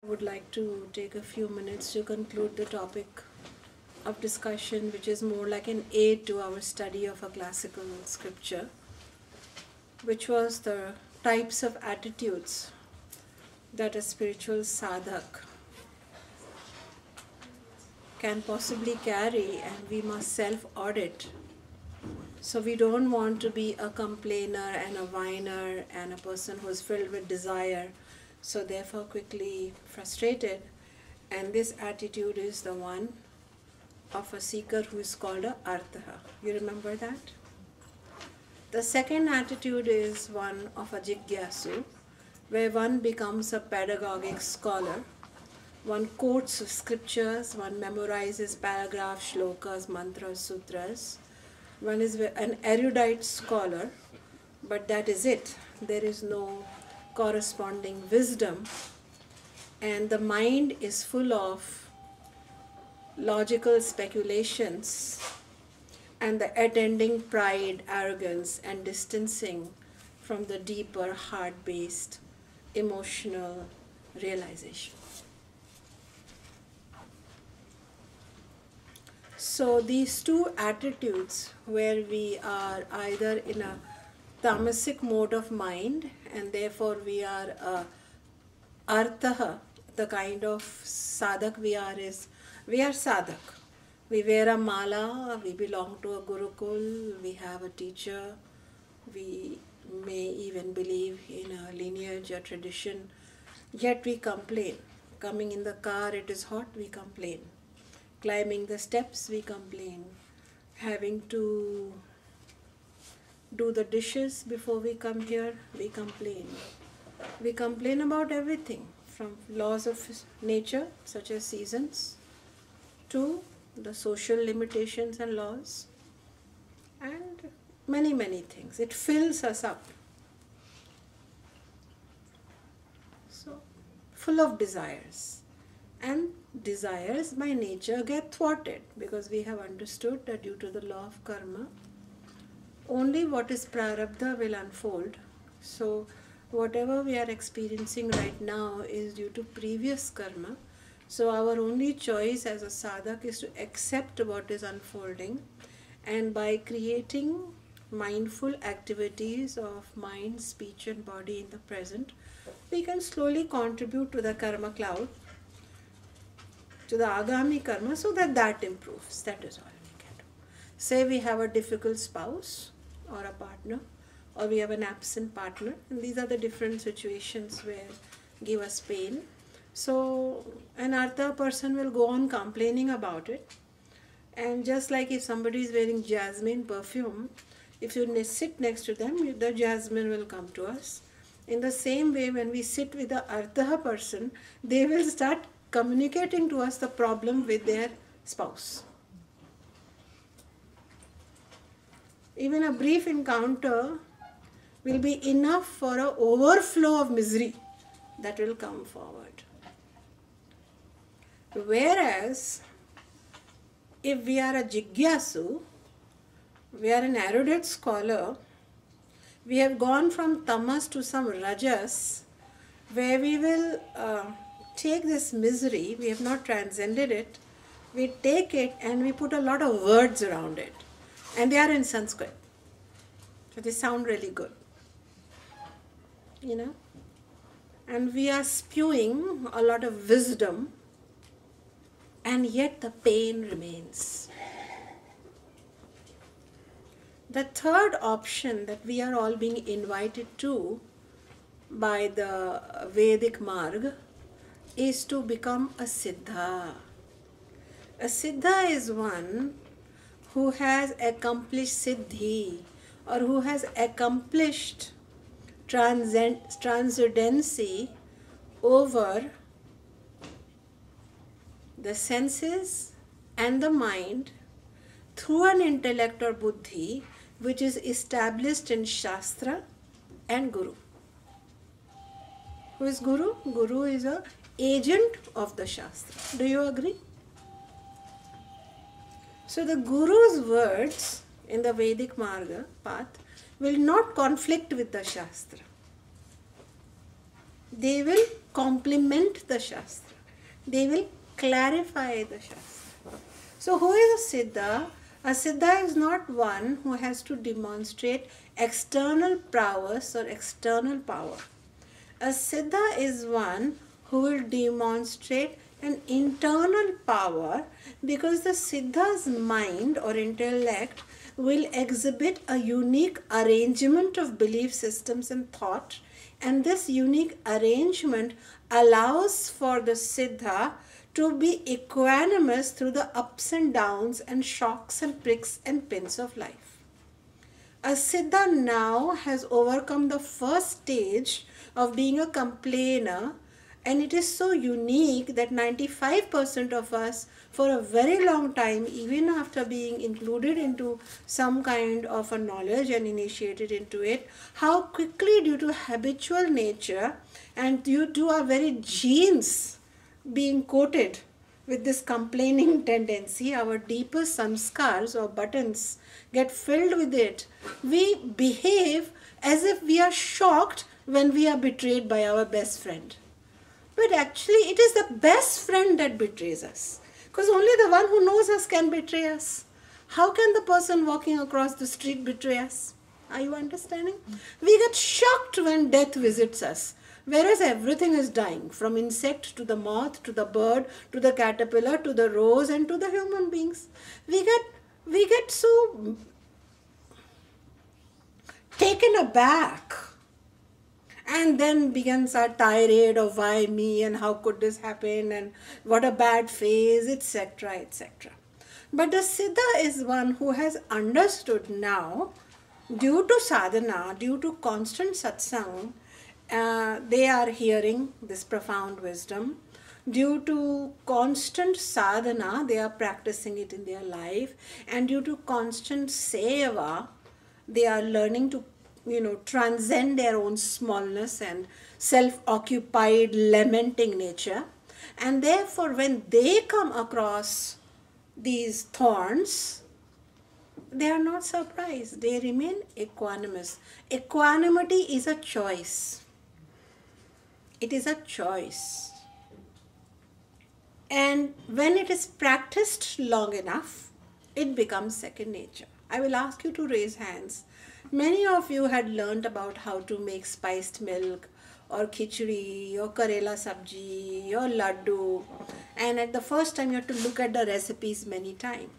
I would like to take a few minutes to conclude the topic of discussion, which is more like an aid to our study of a classical scripture, which was the types of attitudes that a spiritual sadhak can possibly carry, and we must self-audit. So we don't want to be a complainer and a whiner and a person who is filled with desire, so therefore quickly frustrated. And this attitude is the one of a seeker who is called a artha. You remember that? The second attitude is one of a jigyasu, where one becomes a pedagogic scholar. One quotes scriptures, one memorizes paragraphs, shlokas, mantras, sutras. One is an erudite scholar, but that is it. There is no corresponding wisdom, and the mind is full of logical speculations and the attending pride, arrogance, and distancing from the deeper heart-based emotional realization. So these two attitudes, where we are either in a tamasic mode of mind and therefore we are a artha, the kind of sadhak we are sadhak. We wear a mala, we belong to a gurukul, we have a teacher, we may even believe in a lineage or tradition, yet we complain. Coming in the car, it is hot, we complain. Climbing the steps, we complain. Having to do the dishes before we come here, we complain. We complain about everything, from laws of nature, such as seasons, to the social limitations and laws, and many, many things. It fills us up. So, full of desires. And desires by nature get thwarted, because we have understood that due to the law of karma, only what is prarabdha will unfold. So whatever we are experiencing right now is due to previous karma. So our only choice as a sadhak is to accept what is unfolding, and by creating mindful activities of mind, speech and body in the present, we can slowly contribute to the karma cloud, to the agami karma, so that improves. That is all we can do. Say we have a difficult spouse or a partner, or we have an absent partner, and these are the different situations where give us pain. So an artha person will go on complaining about it, and just like if somebody is wearing jasmine perfume, if you sit next to them, the jasmine will come to us. In the same way, when we sit with the artha person, they will start communicating to us the problem with their spouse. Even a brief encounter will be enough for an overflow of misery that will come forward. Whereas, if we are a jigyasu, we are an erudite scholar, we have gone from tamas to some rajas, where we will take this misery, we have not transcended it, we take it and we put a lot of words around it. And they are in Sanskrit. So they sound really good. You know? And we are spewing a lot of wisdom, and yet the pain remains. The third option that we are all being invited to by the Vedic Marg is to become a Siddha. A Siddha is one who has accomplished Siddhi, or who has accomplished transcendency over the senses and the mind through an intellect or buddhi which is established in Shastra and Guru. Who is Guru? Guru is an agent of the Shastra. Do you agree? So the Guru's words in the Vedic Marga path will not conflict with the Shastra. They will complement the Shastra. They will clarify the Shastra. So who is a Siddha? A Siddha is not one who has to demonstrate external prowess or external power. A Siddha is one who will demonstrate an internal power, because the Siddha's mind or intellect will exhibit a unique arrangement of belief systems and thought, and this unique arrangement allows for the Siddha to be equanimous through the ups and downs and shocks and pricks and pins of life. A Siddha now has overcome the first stage of being a complainer, and it is so unique that 95% of us, for a very long time, even after being included into some kind of a knowledge and initiated into it, how quickly, due to habitual nature and due to our very genes being coated with this complaining tendency, our deepest samskars or buttons get filled with it. We behave as if we are shocked when we are betrayed by our best friend. But actually, it is the best friend that betrays us, because only the one who knows us can betray us. How can the person walking across the street betray us? Are you understanding? We get shocked when death visits us, whereas everything is dying, from insect to the moth to the bird to the caterpillar to the rose and to the human beings. We get so taken aback, and then begins our tirade of why me and how could this happen and what a bad phase, etc., etc. But the Siddha is one who has understood now, due to sadhana, due to constant satsang, they are hearing this profound wisdom. Due to constant sadhana, they are practicing it in their life, and due to constant seva, they are learning to transcend their own smallness and self-occupied lamenting nature. And therefore, when they come across these thorns, they are not surprised. They remain equanimous. Equanimity is a choice. It is a choice. And when it is practiced long enough, it becomes second nature. I will ask you to raise hands. Many of you had learned about how to make spiced milk or khichdi or karela sabji or laddu, and at the first time you have to look at the recipes many times.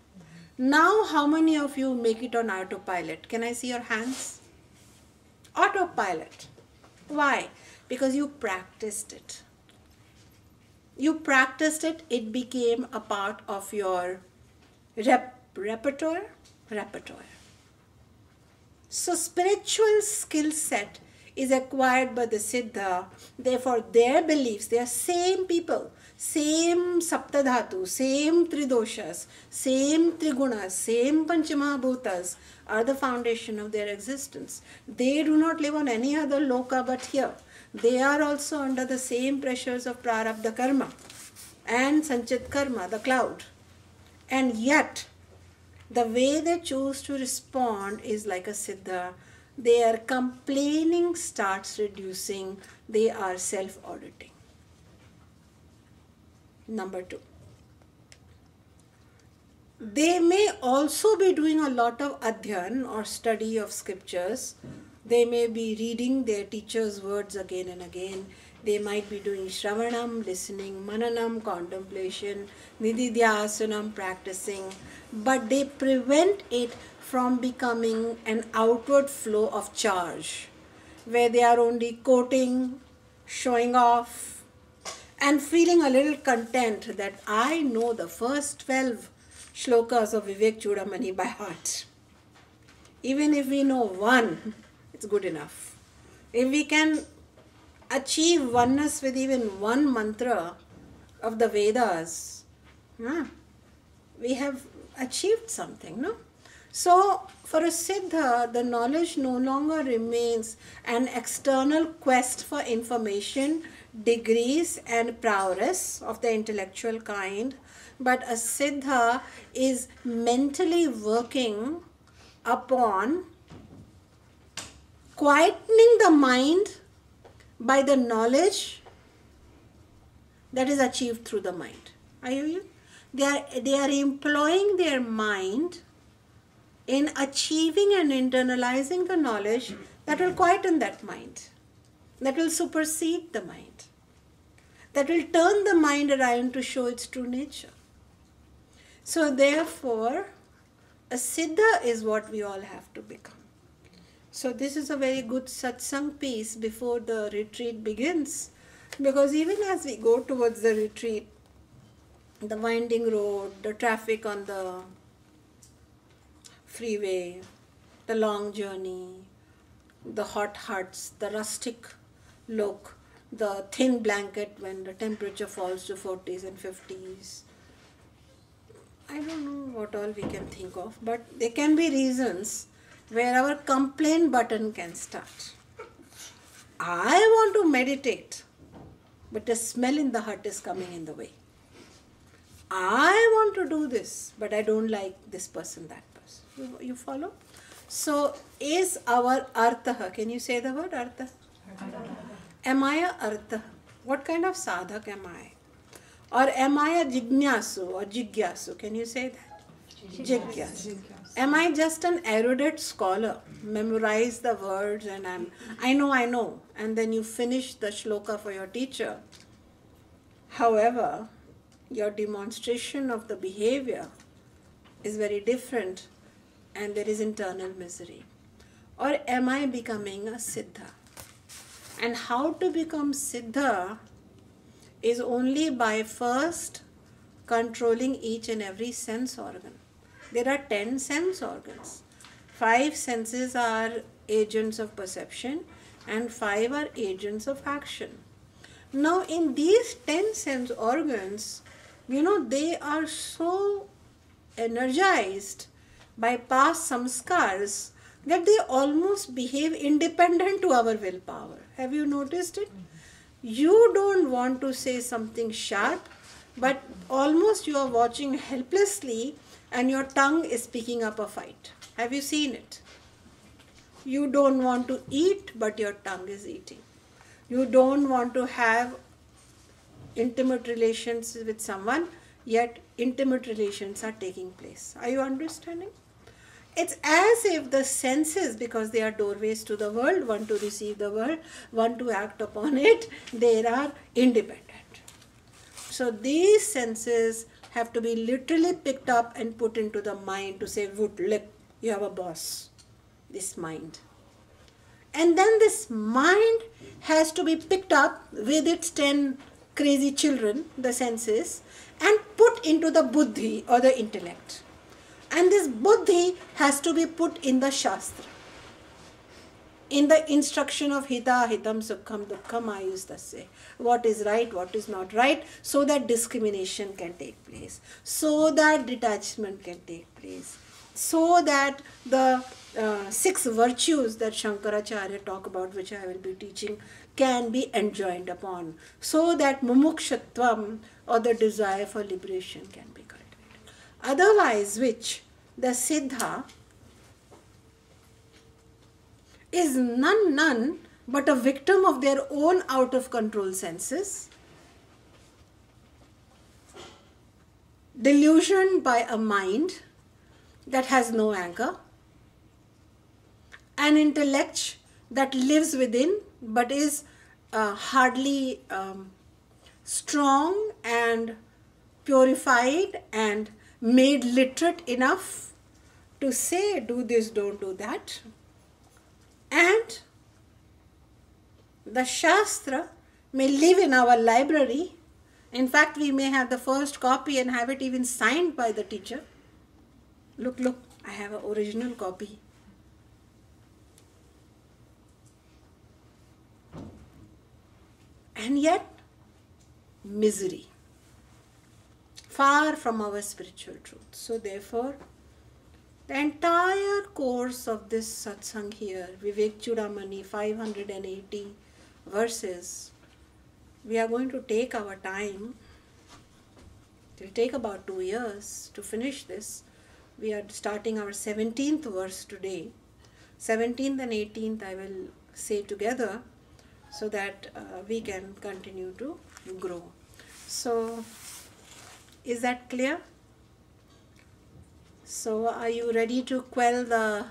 Now how many of you make it on autopilot? Can I see your hands? Autopilot. Why? Because you practiced it. You practiced it, it became a part of your repertoire. So spiritual skill set is acquired by the Siddha. Therefore their beliefs, they are same people, same Saptadhatu, same Tridoshas, same Trigunas, same Panchamahabhutas are the foundation of their existence. They do not live on any other loka but here. They are also under the same pressures of Prarabdha Karma and Sanchit Karma, the cloud. And yet, the way they choose to respond is like a Siddha. Their complaining starts reducing. They are self-auditing. Number 2. They may also be doing a lot of adhyan or study of scriptures. They may be reading their teacher's words again and again. They might be doing shravanam, listening, mananam, contemplation, nididhyasanam, practicing, but they prevent it from becoming an outward flow of charge, where they are only quoting, showing off, and feeling a little content that I know the first 12 shlokas of Vivekachudamani by heart. Even if we know one, it's good enough. If we can achieve oneness with even one mantra of the Vedas, we have achieved something, no? So, for a Siddha, the knowledge no longer remains an external quest for information, degrees and prowess of the intellectual kind, but a Siddha is mentally working upon quietening the mind by the knowledge that is achieved through the mind. Are you? They are employing their mind in achieving and internalizing the knowledge that will quieten that mind, that will supersede the mind, that will turn the mind around to show its true nature. So therefore, a siddha is what we all have to become. So this is a very good satsang piece before the retreat begins, because even as we go towards the retreat, the winding road, the traffic on the freeway, the long journey, the hot huts, the rustic look, the thin blanket when the temperature falls to 40s and 50s. I don't know what all we can think of, but there can be reasons where our complaint button can start. I want to meditate, but the smell in the hut is coming in the way. I want to do this, but I don't like this person, that person. You follow? So, is our artha, can you say the word artha? Am I a artha? What kind of sadhak am I? Or am I a jignasu or jigyasu? Can you say that? Jigyasu. Am I just an erudite scholar? Memorize the words and I know. And then you finish the shloka for your teacher. However, your demonstration of the behavior is very different and there is internal misery. Or am I becoming a siddha? And how to become siddha is only by first controlling each and every sense organ. There are 10 sense organs. 5 senses are agents of perception and 5 are agents of action. Now in these 10 sense organs, they are so energized by past samskars that they almost behave independent to our willpower. Have you noticed it? You don't want to say something sharp, but almost you are watching helplessly and your tongue is picking up a fight. Have you seen it? You don't want to eat, but your tongue is eating. You don't want to have intimate relations with someone, yet intimate relations are taking place. Are you understanding? It's as if the senses, because they are doorways to the world, one to receive the world, one to act upon it, they are independent. So these senses have to be literally picked up and put into the mind to say, look, you have a boss, this mind. And then this mind has to be picked up with its 10 crazy children, the senses, and put into the buddhi or the intellect. And this buddhi has to be put in the shastra. In the instruction of hita, hitam, sukham, dukkham, ayustasya. What is right, what is not right, so that discrimination can take place, so that detachment can take place, so that the 6 virtues that Shankaracharya talk about, which I will be teaching, can be enjoined upon, so that mumukshatvam or the desire for liberation can be cultivated. Otherwise, which the siddha is none but a victim of their own out of control senses, delusioned by a mind that has no anchor, an intellect that lives within but is hardly strong and purified and made literate enough to say, do this, don't do that. And the Shastra may live in our library. In fact, we may have the first copy and have it even signed by the teacher. Look, I have an original copy. And yet, misery. Far from our spiritual truth. So therefore, the entire course of this satsang here, Vivekachudamani, 580 verses, we are going to take our time. It will take about 2 years to finish this. We are starting our 17th verse today. 17th and 18th I will say together. so that we can continue to grow. So, is that clear? So, are you ready to quell the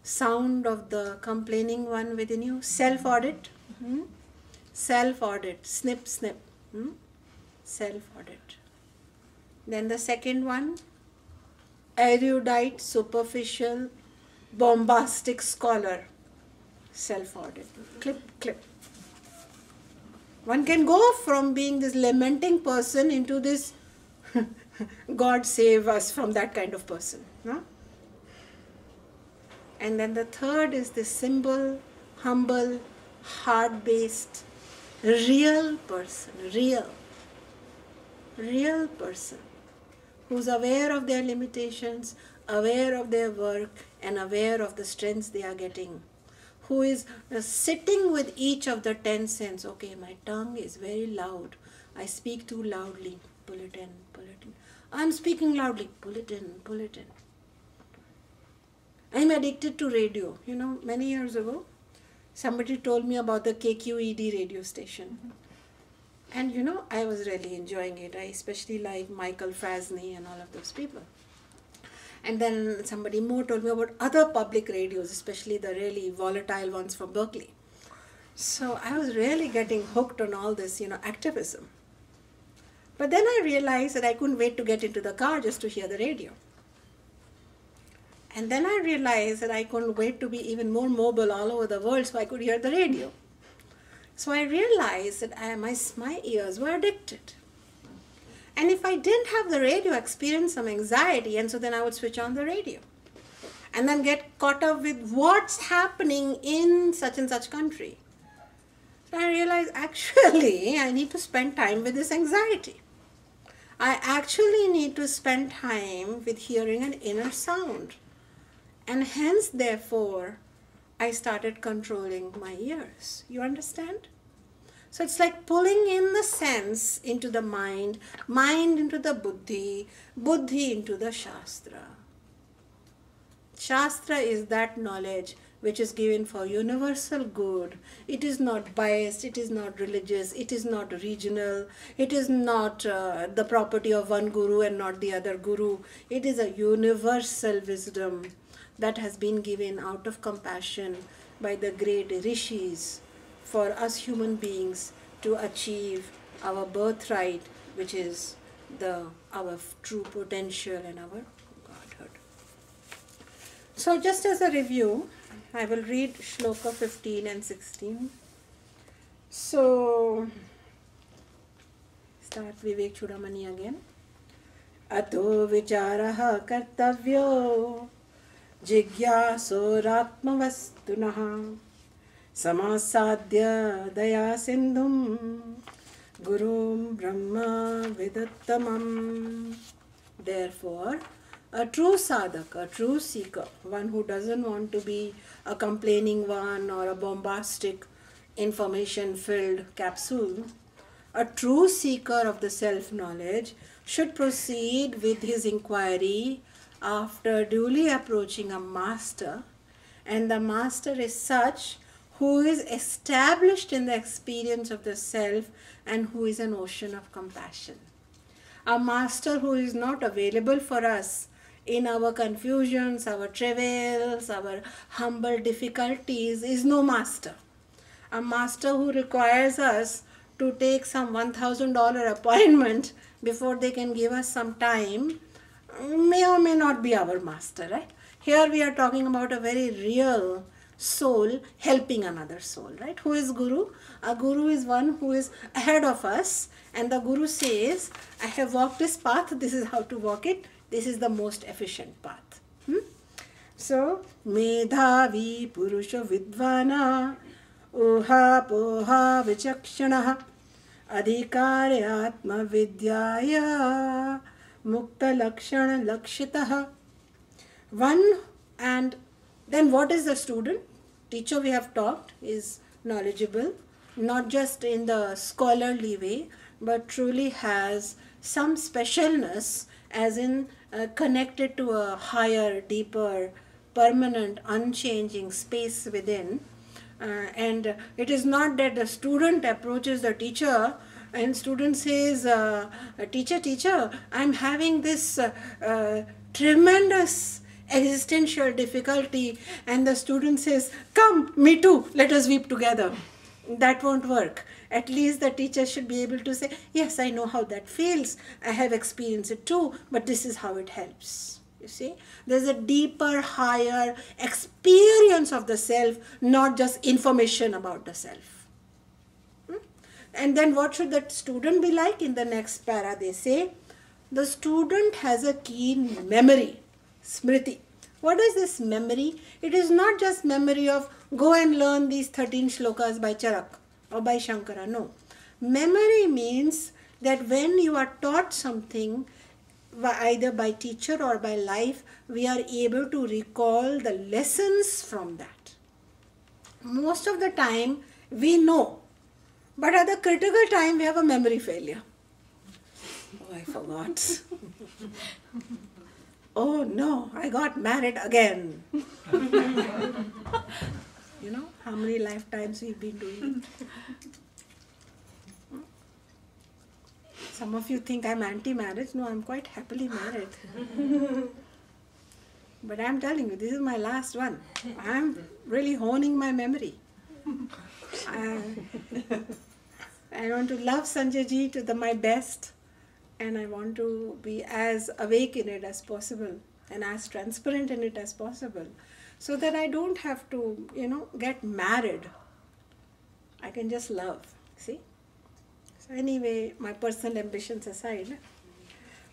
sound of the complaining one within you? Self-audit. Self-audit. Snip, snip. Self-audit. Then the second one, erudite, superficial, bombastic scholar. Self-audit. Clip, clip. One can go from being this lamenting person into this God save us from that kind of person. No? And then the third is the simple, humble, heart-based, real person. Real person. Who's aware of their limitations, aware of their work, and aware of the strengths they are getting. Who is sitting with each of the 10 sense. Okay, my tongue is very loud. I speak too loudly. Pull it in, pull it in. I'm speaking loudly. Pull it in, pull it in. I'm addicted to radio. You know, many years ago, somebody told me about the KQED radio station. And you know, I was really enjoying it. I especially like Michael Frasney and all of those people. And then somebody more told me about other public radios, especially the really volatile ones from Berkeley. So I was really getting hooked on all this, activism. But then I realized that I couldn't wait to get into the car just to hear the radio. And then I realized that I couldn't wait to be even more mobile all over the world so I could hear the radio. So I realized that my ears were addicted. And if I didn't have the radio, experience some anxiety, and so then I would switch on the radio. And then get caught up with what's happening in such and such country. So I realized actually I need to spend time with this anxiety. I actually need to spend time with hearing an inner sound. And hence, therefore, I started controlling my ears. You understand? So it's like pulling in the sense into the mind, mind into the buddhi, buddhi into the shastra. Shastra is that knowledge which is given for universal good. It is not biased, it is not religious, it is not regional, it is not the property of one guru and not the other guru. It is a universal wisdom that has been given out of compassion by the great rishis for us human beings to achieve our birthright, which is our true potential and our godhood. So just as a review, I will read shloka 15 and 16. So, start Vivekachudamani again. Ato vicharaha kartavyo jigyasoratmavastunaha samasadya daya sindhum gurum brahma vidattamam. Therefore, a true sadhak, a true seeker, one who doesn't want to be a complaining one or a bombastic information-filled capsule, a true seeker of the self-knowledge should proceed with his inquiry after duly approaching a master, and the master is such who is established in the experience of the self and who is an ocean of compassion. A master who is not available for us in our confusions, our travails, our humble difficulties is no master. A master who requires us to take some $1,000 appointment before they can give us some time may or may not be our master, right? Here we are talking about a very real soul helping another soul, right? Who is Guru? A Guru is one who is ahead of us, and the Guru says, I have walked this path, this is how to walk it, this is the most efficient path. So, Medhavi Purusha Vidvana Oha Poha Vichakshanaha Adhikaryatma Vidyaya Mukta Lakshana Lakshitaha. One, and then what is the student? Teacher, we have talked, is knowledgeable, not just in the scholarly way, but truly has some specialness, as in connected to a higher, deeper, permanent, unchanging space within, And it is not that the student approaches the teacher and student says, teacher, I'm having this tremendous existential difficulty, and the student says, come, me too, let us weep together. That won't work. At least the teacher should be able to say, yes, I know how that feels, I have experienced it too, but this is how it helps. You see, there's a deeper, higher experience of the self, not just information about the self. And then what should that student be like? In the next para they say, the student has a keen memory, smriti. What is this memory? It is not just memory of go and learn these 13 shlokas by Charak or by Shankara. No. Memory means that when you are taught something, either by teacher or by life, we are able to recall the lessons from that. Most of the time we know, but at the critical time we have a memory failure. Oh, I forgot. Oh no, I got married again. You know how many lifetimes we've been doing it. Some of you think I'm anti-marriage. No, I'm quite happily married. But I'm telling you, this is my last one. I'm really honing my memory. I want to love Sanjay ji to my best, and I want to be as awake in it as possible and as transparent in it as possible, so that I don't have to, get married. I can just love. See? So anyway, my personal ambitions aside,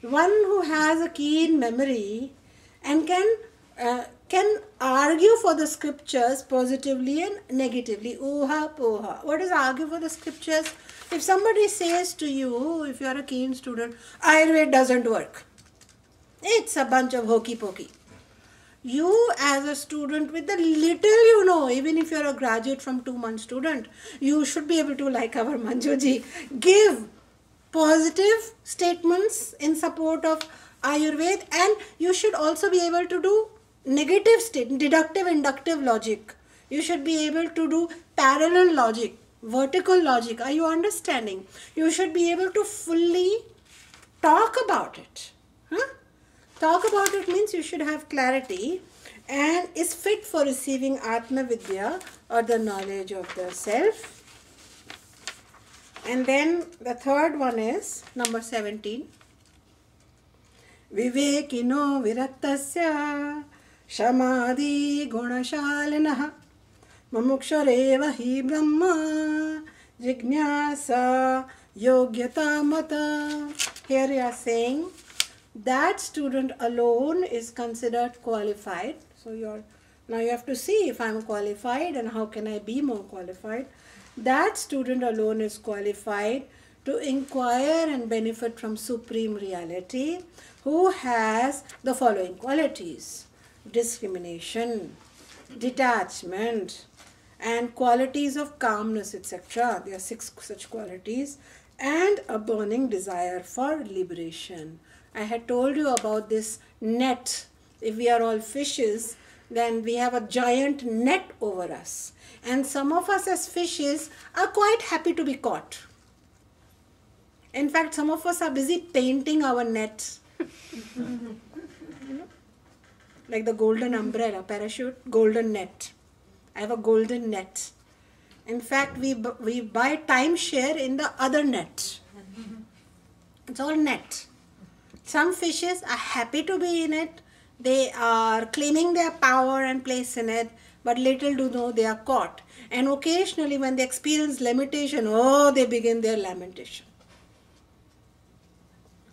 one who has a keen memory and can argue for the scriptures positively and negatively. Uha poha. What is argue for the scriptures? If somebody says to you, if you are a keen student, Ayurveda doesn't work, it's a bunch of hokey pokey. You as a student, with the little you know, even if you are a graduate from 2-month student, you should be able to, like our Manjuji, give positive statements in support of Ayurveda, and you should also be able to do negative statement, deductive, inductive logic. You should be able to do parallel logic, vertical logic. Are you understanding? You should be able to fully talk about it. Talk about it means you should have clarity and is fit for receiving Atma Vidya, or the knowledge of the self. And then the third one is number 17. Vivekino virattasya shamadhi gunashalinah mamukshoreva hi brahma jignasa yogyata mata. Here you are saying that student alone is considered qualified. So now you have to see if I am qualified and how can I be more qualified. That student alone is qualified to inquire and benefit from Supreme Reality, who has the following qualities: discrimination, detachment, and qualities of calmness, etc. There are 6 such qualities, and a burning desire for liberation. I had told you about this net. If we are all fishes, then we have a giant net over us. And some of us as fishes are quite happy to be caught. In fact, some of us are busy painting our net. Like the golden umbrella, parachute, golden net. I have a golden net. In fact, we buy timeshare in the other net. It's all net. Some fishes are happy to be in it. They are claiming their power and place in it, but little do know they are caught. And occasionally when they experience limitation, they begin their lamentation.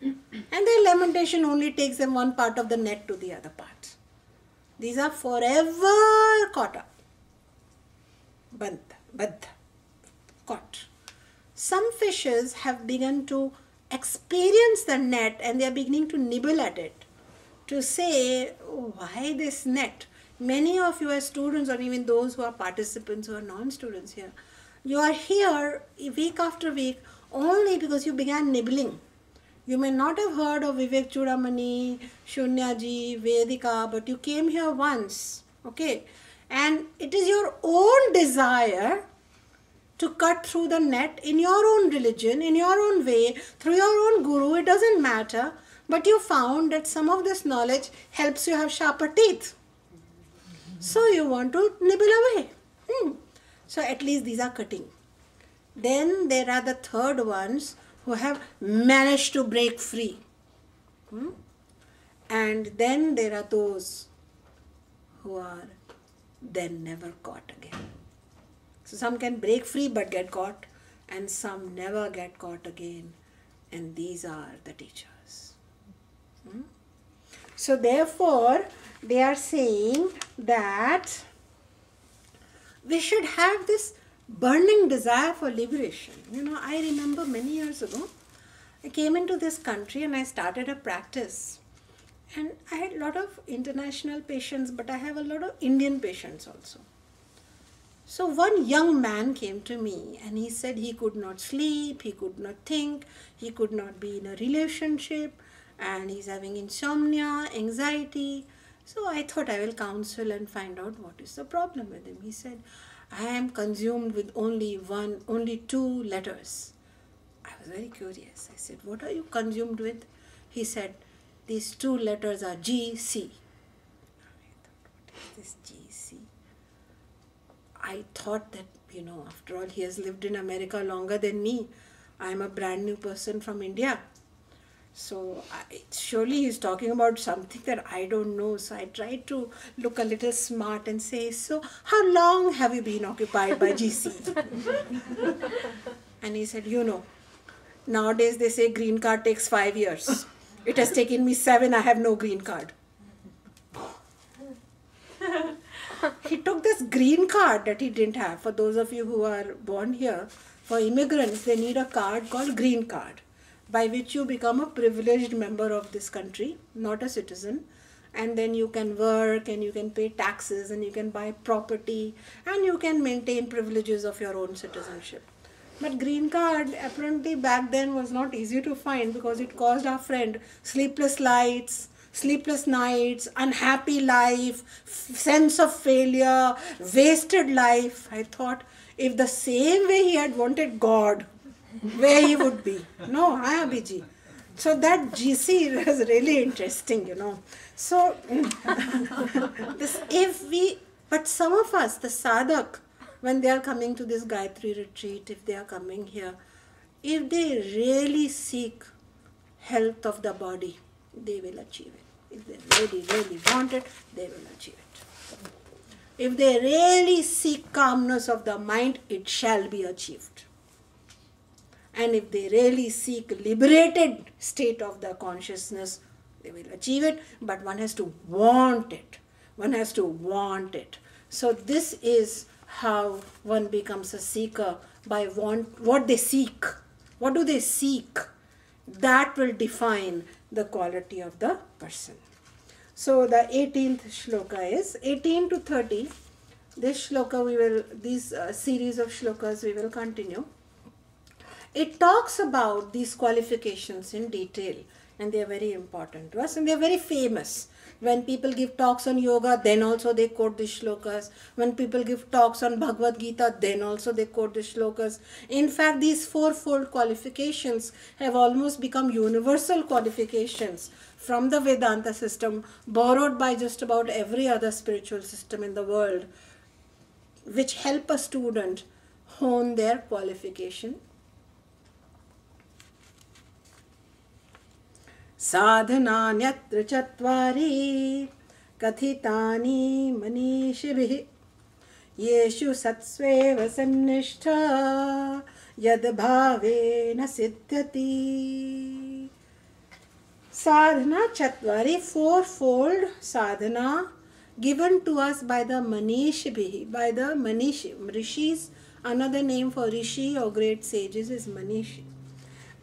And their lamentation only takes them one part of the net to the other part. These are forever caught up. Baddha, caught. Some fishes have begun to experience the net and they are beginning to nibble at it, to say, why this net? Many of you are students, or even those who are participants who are non-students here, you are here week after week only because you began nibbling. You may not have heard of Vivekachudamani, Shunyaji, Vedika, but you came here once, okay? And it is your own desire to cut through the net in your own religion, in your own way, through your own guru, it doesn't matter. But you found that some of this knowledge helps you have sharper teeth. So you want to nibble away. So at least these are cutting. Then there are the third ones who have managed to break free. And then there are those who are then never caught again. So some can break free but get caught, and some never get caught again. And these are the teachers. So therefore, they are saying that we should have this burning desire for liberation. I remember many years ago, I came into this country and I started a practice. And I had a lot of international patients, but I have a lot of Indian patients also. So one young man came to me and he said he could not sleep, he could not think, he could not be in a relationship, and he's having insomnia, anxiety. So I thought I will counsel and find out what is the problem with him. He said, I am consumed with only 2 letters. I was very curious. I said, what are you consumed with? He said, these 2 letters are GC. What is this GC? I thought that, after all, he has lived in America longer than me. I am a brand new person from India. So surely he's talking about something that I don't know. So I tried to look a little smart and say, so how long have you been occupied by GC? And he said, nowadays they say green card takes 5 years. It has taken me 7, I have no green card. He took this green card that he didn't have. For those of you who are born here, for immigrants, they need a card called green card, by which you become a privileged member of this country, not a citizen. And then you can work and you can pay taxes and you can buy property and you can maintain privileges of your own citizenship. But green card apparently back then was not easy to find because it caused our friend sleepless nights, unhappy life, sense of failure, wasted life. I thought if the same way he had wanted God, where he would be. No, Abhiji. So that GC was really interesting, So, but some of us, the sadhak, when they are coming to this Gayatri retreat, if they are coming here, if they really seek health of the body, they will achieve it. If they really, really want it, they will achieve it. If they really seek calmness of the mind, it shall be achieved. And if they really seek liberated state of the consciousness, they will achieve it. But one has to want it. One has to want it. So this is how one becomes a seeker, by what they seek. What do they seek? That will define the quality of the person. So the 18th shloka is 18 to 30. This shloka these series of shlokas we will continue. It talks about these qualifications in detail, and they are very important to us and they are very famous. When people give talks on yoga, then also they quote these shlokas. When people give talks on Bhagavad Gita, then also they quote these shlokas. In fact, these 4-fold qualifications have almost become universal qualifications from the Vedanta system, borrowed by just about every other spiritual system in the world, which help a student hone their qualification. Sadhananyatra chatvari kathitani manishibhi yeshu satsveva sannishta yadbhavena siddhati. Sadhana chatvari, 4-fold sadhana given to us by the manishibhi, by the rishis. Another name for rishi or great sages is manishi.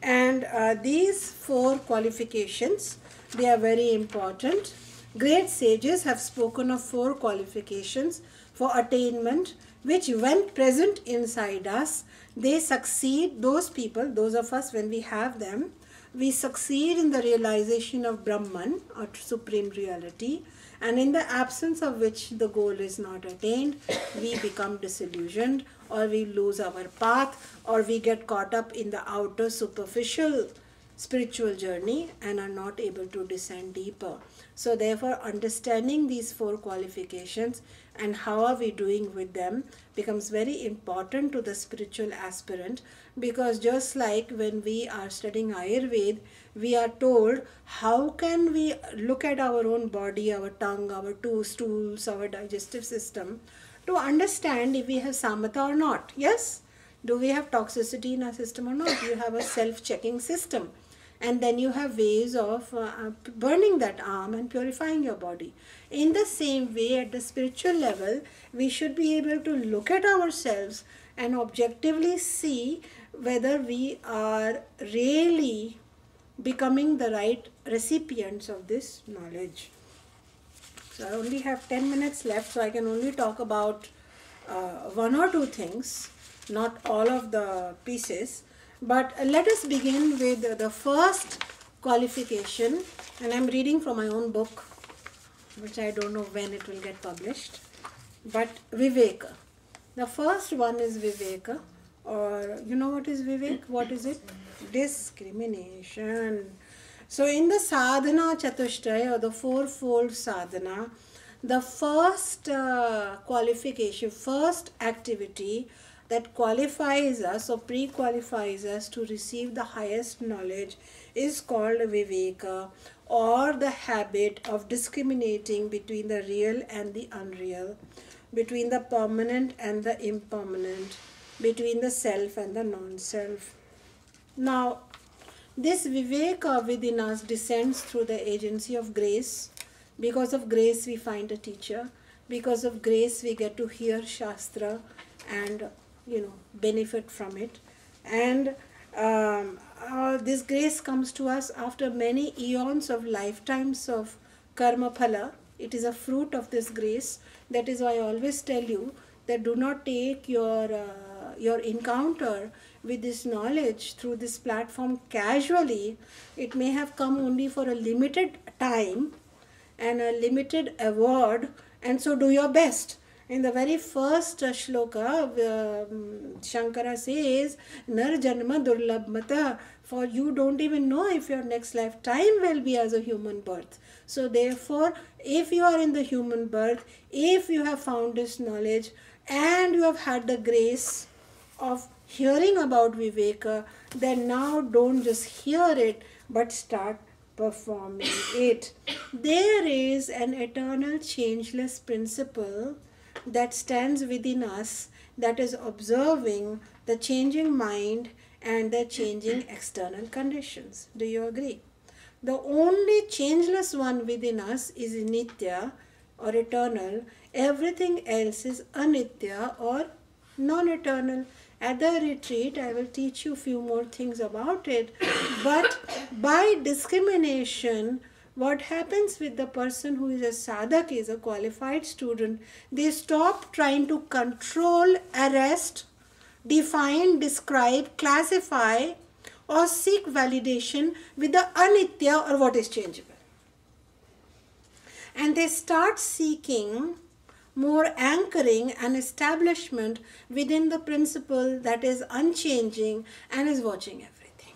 And these 4 qualifications, they are very important. Great sages have spoken of 4 qualifications for attainment, which when present inside us, they succeed. Those people, those of us, when we have them, we succeed in the realization of Brahman or supreme reality, and in the absence of which the goal is not attained, we become disillusioned, or we lose our path, or we get caught up in the outer superficial spiritual journey and are not able to descend deeper. So therefore, understanding these four qualifications and how are we doing with them becomes very important to the spiritual aspirant, because just like when we are studying Ayurveda, we are told how can we look at our own body, our tongue, our two stools, our digestive system to understand if we have samatha or not. Yes? Do we have toxicity in our system or not? You have a self-checking system. And then you have ways of burning that arm and purifying your body. In the same way, at the spiritual level, we should be able to look at ourselves and objectively see whether we are really becoming the right recipients of this knowledge. So I only have 10 minutes left, so I can only talk about one or two things, not all of the pieces. But let us begin with the first qualification, and I'm reading from my own book, which I don't know when it will get published, but Viveka. The first one is Viveka, or you know what is Vivek? What is it? Discrimination. So in the sadhana chatushtaya, or the fourfold sadhana, the first qualification, first activity that qualifies us or pre-qualifies us to receive the highest knowledge is called Viveka, or the habit of discriminating between the real and the unreal, between the permanent and the impermanent, between the self and the non-self. Now, this Viveka within us descends through the agency of grace. Because of grace we find a teacher. Because of grace we get to hear Shastra and benefit from it. And this grace comes to us after many eons of lifetimes of karma phala. It is a fruit of this grace. That is why I always tell you that do not take your encounter with this knowledge through this platform casually. It may have come only for a limited time and a limited award, and so do your best. In the very first shloka, Shankara says, Nar janma durlabh mata, for you don't even know if your next lifetime will be as a human birth. So therefore, if you are in the human birth, if you have found this knowledge, and you have had the grace of hearing about Viveka, then now don't just hear it, but start performing it. There is an eternal changeless principle that stands within us, that is observing the changing mind and the changing external conditions. Do you agree? The only changeless one within us is Nitya or eternal. Everything else is Anitya or non-eternal. At the retreat, I will teach you a few more things about it. But by discrimination, what happens with the person who is a sadhak, is a qualified student, they stop trying to control, arrest, define, describe, classify, or seek validation with the anitya or what is changeable. And they start seeking more anchoring and establishment within the principle that is unchanging and is watching everything.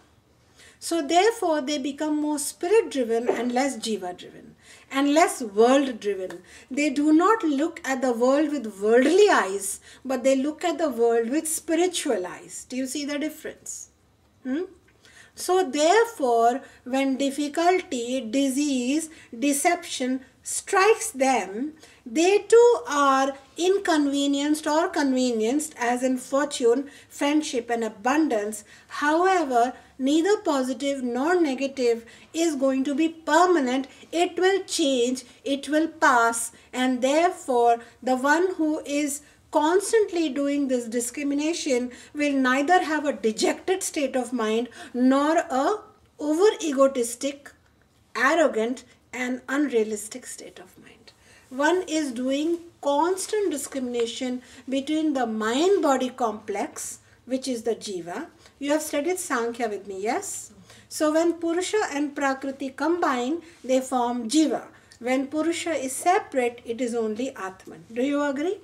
So therefore they become more spirit driven and less jiva driven and less world driven. They do not look at the world with worldly eyes, but they look at the world with spiritual eyes. Do you see the difference? So therefore, when difficulty, disease, deception strikes them, they too are inconvenienced or convenienced, as in fortune, friendship and abundance. However, neither positive nor negative is going to be permanent. It will change, it will pass, and therefore the one who is constantly doing this discrimination will neither have a dejected state of mind nor a over egotistic, arrogant and unrealistic state of mind. One is doing constant discrimination between the mind-body complex, which is the Jiva. You have studied Sankhya with me, yes? So when Purusha and Prakriti combine, they form Jiva. When Purusha is separate, it is only Atman. Do you agree?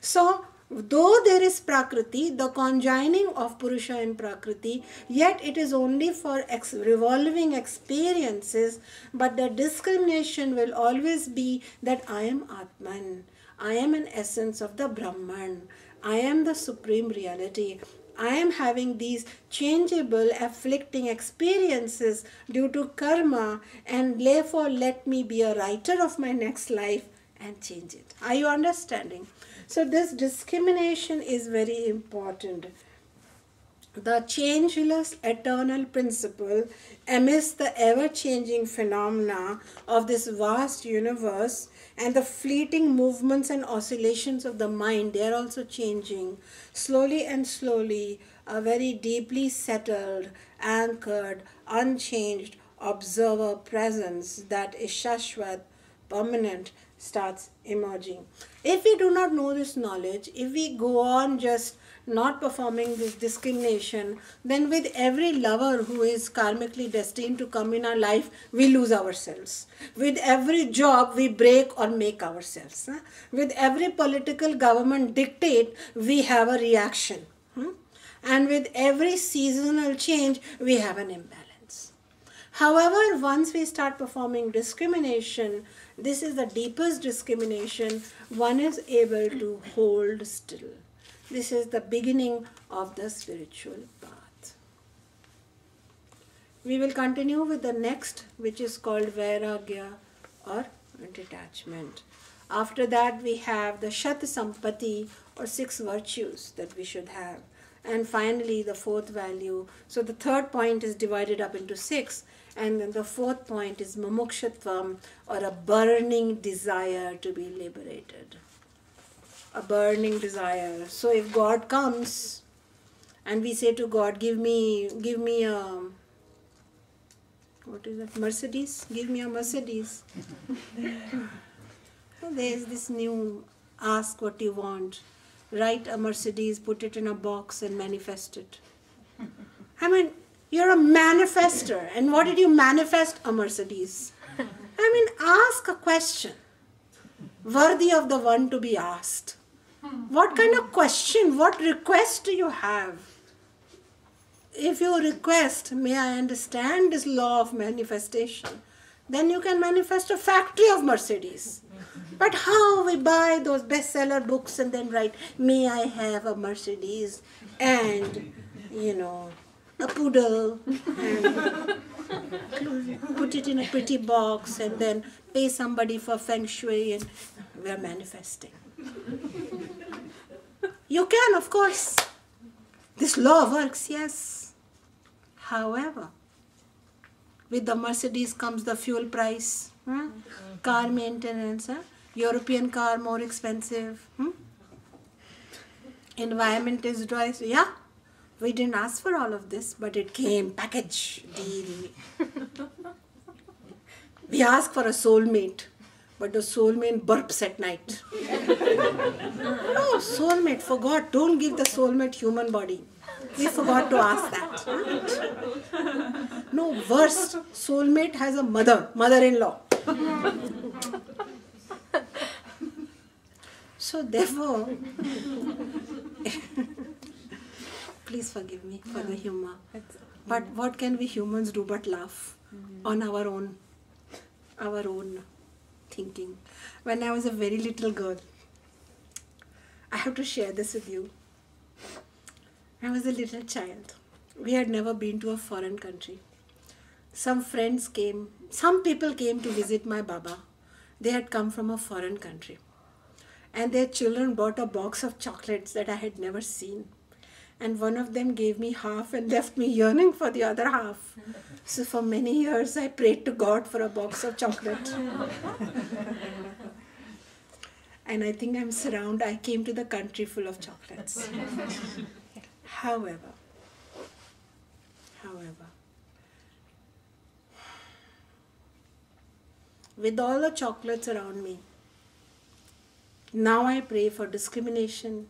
So, though there is Prakriti, the conjoining of Purusha and Prakriti, yet it is only for revolving experiences, but the discrimination will always be that I am Atman. I am an essence of the Brahman. I am the supreme reality. I am having these changeable, afflicting experiences due to karma, and therefore let me be a writer of my next life and change it. Are you understanding? So this discrimination is very important. The changeless eternal principle amidst the ever-changing phenomena of this vast universe and the fleeting movements and oscillations of the mind, they are also changing. Slowly and slowly, a very deeply settled, anchored, unchanged observer presence that is Shashwat, permanent, starts emerging. If we do not know this knowledge, if we go on just not performing this discrimination, then with every lover who is karmically destined to come in our life, we lose ourselves. With every job, we break or make ourselves. With every political government dictate, we have a reaction. And with every seasonal change, we have an imbalance. However, once we start performing discrimination, this is the deepest discrimination, one is able to hold still. This is the beginning of the spiritual path. We will continue with the next, which is called Vairagya or detachment. After that, we have the Shat Sampati or 6 virtues that we should have. And finally, the 4th value. So the 3rd point is divided up into 6. And then the 4th point is Mumukshatvam, or a burning desire to be liberated. A burning desire. So if God comes and we say to God, give me a, what is that, Mercedes? Give me a Mercedes. So there's this new, ask what you want. Write a Mercedes, put it in a box and manifest it. I mean, you're a manifester. And what did you manifest? A Mercedes. I mean, ask a question worthy of the one to be asked. What kind of question, what request do you have? If you request, may I understand this law of manifestation, then you can manifest a factory of Mercedes. But how we buy those bestseller books and then write, may I have a Mercedes and, a poodle, and put it in a pretty box and then pay somebody for feng shui, and we're manifesting. You can, of course. This law works, yes. However, with the Mercedes comes the fuel price, car maintenance, European car more expensive, environment is dry. So yeah, we didn't ask for all of this, but it came, package, deal. We asked for a soulmate, but the soulmate burps at night. No, soulmate, forgot. Don't give the soulmate human body. We forgot to ask that. No, worst, soulmate has a mother-in-law. So therefore, please forgive me for the humor. But what can we humans do but laugh on our own thinking? When I was a very little girl, I have to share this with you. I was a little child. We had never been to a foreign country. Some people came to visit my Baba. They had come from a foreign country. And their children bought a box of chocolates that I had never seen. And one of them gave me half and left me yearning for the other half. So for many years I prayed to God for a box of chocolate. And I think I came to the country full of chocolates. However, with all the chocolates around me, now I pray for discrimination,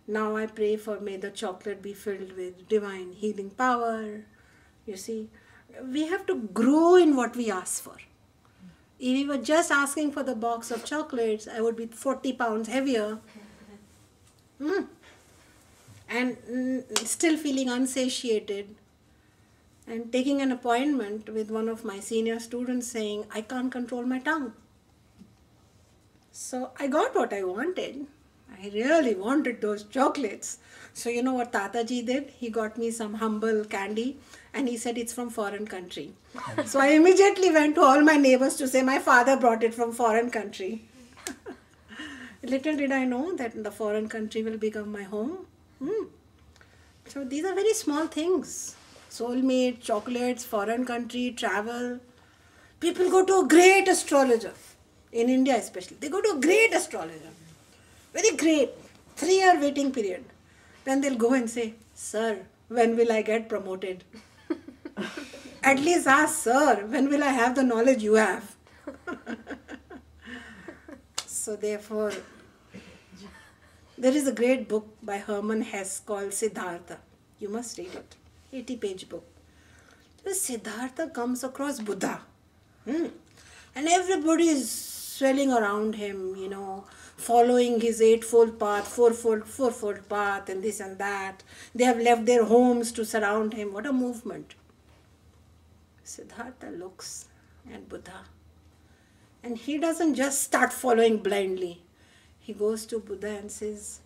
Now I pray for may the chocolate be filled with divine healing power. You see, we have to grow in what we ask for. If we were just asking for the box of chocolates, I would be 40 pounds heavier. And still feeling unsatiated. And taking an appointment with one of my senior students saying, I can't control my tongue. So I got what I wanted. I really wanted those chocolates. So you know what Tataji did? He got me some humble candy and he said it's from foreign country. So I immediately went to all my neighbors to say my father brought it from foreign country. Little did I know that the foreign country will become my home. So these are very small things. Soulmate, chocolates, foreign country, travel. People go to a great astrologer. In India especially. They go to a great astrologer. Very great. 3-year waiting period. Then they'll go and say, Sir, when will I get promoted? At least ask, Sir, when will I have the knowledge you have? So therefore, there is a great book by Hermann Hesse called Siddhartha. You must read it. 80-page book. So Siddhartha comes across Buddha. And everybody is swelling around him, you know, following his eightfold path, fourfold path, and this and that. They have left their homes to surround him. What a movement. Siddhartha looks at Buddha. And he doesn't just start following blindly. He goes to Buddha and says,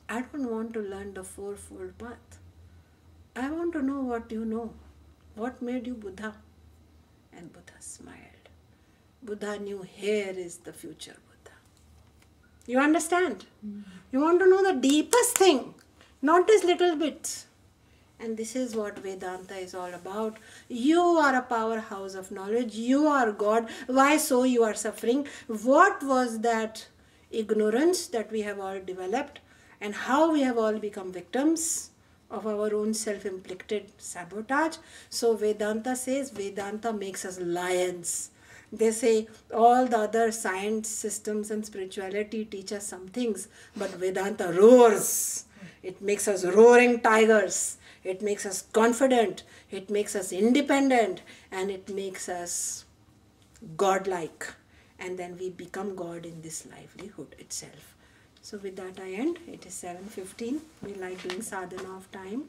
I don't want to learn the fourfold path. I want to know what you know. What made you Buddha? And Buddha smiled. Buddha knew here is the future Buddha. You understand? You want to know the deepest thing, not these little bits. And this is what Vedanta is all about. You are a powerhouse of knowledge. You are God. Why so you are suffering? What was that ignorance that we have all developed and how we have all become victims of our own self-inflicted sabotage? So Vedanta says, Vedanta makes us lions. They say all the other science systems and spirituality teach us some things, but Vedanta roars. It makes us roaring tigers. It makes us confident. It makes us independent. And it makes us godlike. And then we become God in this livelihood itself. So with that I end. It is 7:15. We like doing sadhana of time.